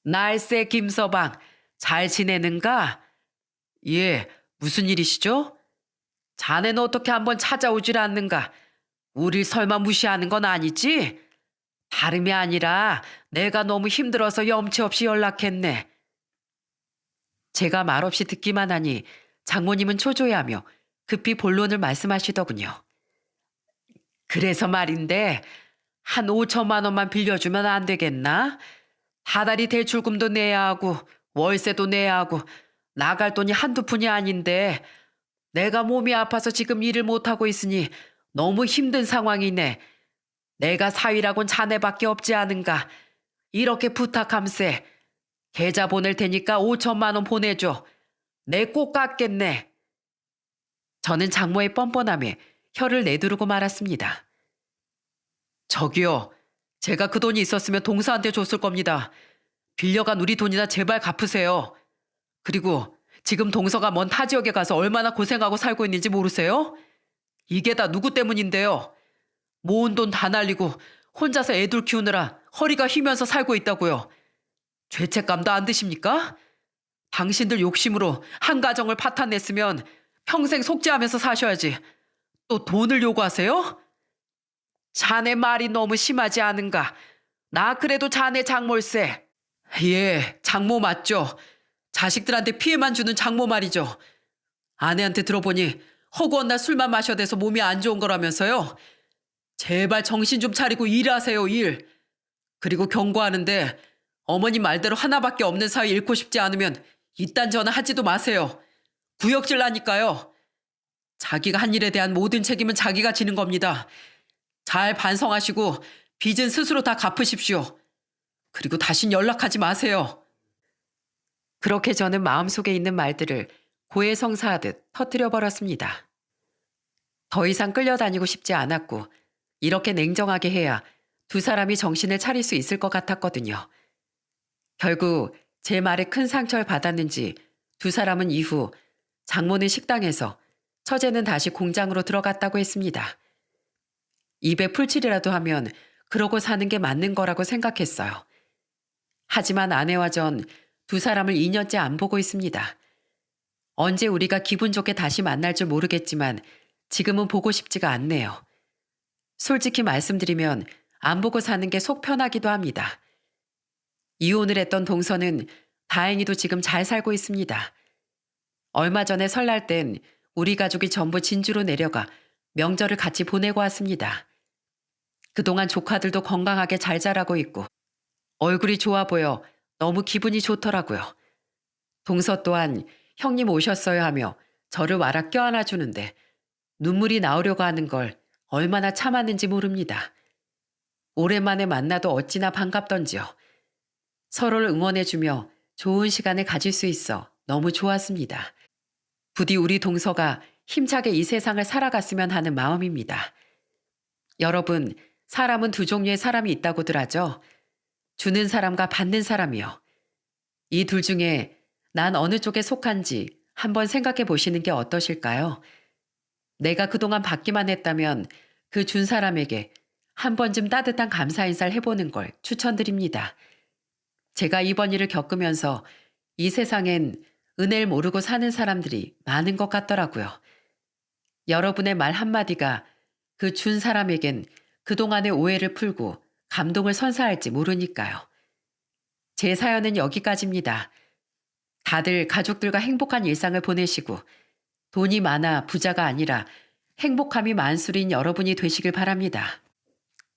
[SPEAKER 1] 날쌔 김서방, 잘 지내는가? 예, 무슨 일이시죠? 자네는 어떻게 한번 찾아오질 않는가? 우릴 설마 무시하는 건 아니지? 다름이 아니라 내가 너무 힘들어서 염치 없이 연락했네. 제가 말없이 듣기만 하니 장모님은 초조해하며 급히 본론을 말씀하시더군요. 그래서 말인데 한 5천만 원만 빌려주면 안 되겠나? 다달이 대출금도 내야 하고 월세도 내야 하고 나갈 돈이 한두 푼이 아닌데 내가 몸이 아파서 지금 일을 못하고 있으니 너무 힘든 상황이네. 내가 사위라곤 자네밖에 없지 않은가. 이렇게 부탁함세. 계좌 보낼 테니까 5천만 원 보내줘. 내 꼭 갚겠네. 저는 장모의 뻔뻔함에 혀를 내두르고 말았습니다. 저기요. 제가 그 돈이 있었으면 동서한테 줬을 겁니다. 빌려간 우리 돈이나 제발 갚으세요. 그리고 지금 동서가 먼 타 지역에 가서 얼마나 고생하고 살고 있는지 모르세요? 이게 다 누구 때문인데요. 모은 돈 다 날리고 혼자서 애들 키우느라 허리가 휘면서 살고 있다고요. 죄책감도 안 드십니까? 당신들 욕심으로 한 가정을 파탄냈으면 평생 속죄하면서 사셔야지. 또 돈을 요구하세요? 자네 말이 너무 심하지 않은가? 나 그래도 자네 장모일세. 예, 장모 맞죠. 자식들한테 피해만 주는 장모 말이죠. 아내한테 들어보니 허구한 날 술만 마셔대서 몸이 안 좋은 거라면서요. 제발 정신 좀 차리고 일하세요, 일. 그리고 경고하는데 어머님 말대로 하나밖에 없는 사위 잃고 싶지 않으면 이딴 전화 하지도 마세요. 구역질 나니까요. 자기가 한 일에 대한 모든 책임은 자기가 지는 겁니다. 잘 반성하시고 빚은 스스로 다 갚으십시오. 그리고 다신 연락하지 마세요. 그렇게 저는 마음속에 있는 말들을 고해성사하듯 터뜨려 버렸습니다. 더 이상 끌려다니고 싶지 않았고 이렇게 냉정하게 해야 두 사람이 정신을 차릴 수 있을 것 같았거든요. 결국 제 말에 큰 상처를 받았는지 두 사람은 이후 장모는 식당에서 처제는 다시 공장으로 들어갔다고 했습니다. 입에 풀칠이라도 하면 그러고 사는 게 맞는 거라고 생각했어요. 하지만 아내와 전 두 사람을 2년째 안 보고 있습니다. 언제 우리가 기분 좋게 다시 만날 줄 모르겠지만 지금은 보고 싶지가 않네요. 솔직히 말씀드리면 안 보고 사는 게 속 편하기도 합니다. 이혼을 했던 동서는 다행히도 지금 잘 살고 있습니다. 얼마 전에 설날 땐 우리 가족이 전부 진주로 내려가 명절을 같이 보내고 왔습니다. 그동안 조카들도 건강하게 잘 자라고 있고 얼굴이 좋아 보여 너무 기분이 좋더라고요. 동서 또한 형님 오셨어요 하며 저를 와락 껴안아 주는데 눈물이 나오려고 하는 걸 얼마나 참았는지 모릅니다. 오랜만에 만나도 어찌나 반갑던지요. 서로를 응원해주며 좋은 시간을 가질 수 있어 너무 좋았습니다. 부디 우리 동서가 힘차게 이 세상을 살아갔으면 하는 마음입니다. 여러분, 사람은 두 종류의 사람이 있다고들 하죠. 주는 사람과 받는 사람이요. 이 둘 중에 난 어느 쪽에 속한지 한번 생각해 보시는 게 어떠실까요? 내가 그동안 받기만 했다면 그 준 사람에게 한 번쯤 따뜻한 감사 인사를 해보는 걸 추천드립니다. 제가 이번 일을 겪으면서 이 세상엔 은혜를 모르고 사는 사람들이 많은 것 같더라고요. 여러분의 말 한마디가 그 준 사람에겐 그동안의 오해를 풀고 감동을 선사할지 모르니까요. 제 사연은 여기까지입니다. 다들 가족들과 행복한 일상을 보내시고 돈이 많아 부자가 아니라 행복함이 만수리인 여러분이 되시길 바랍니다.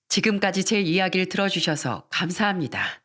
[SPEAKER 1] 지금까지 제 이야기를 들어주셔서 감사합니다.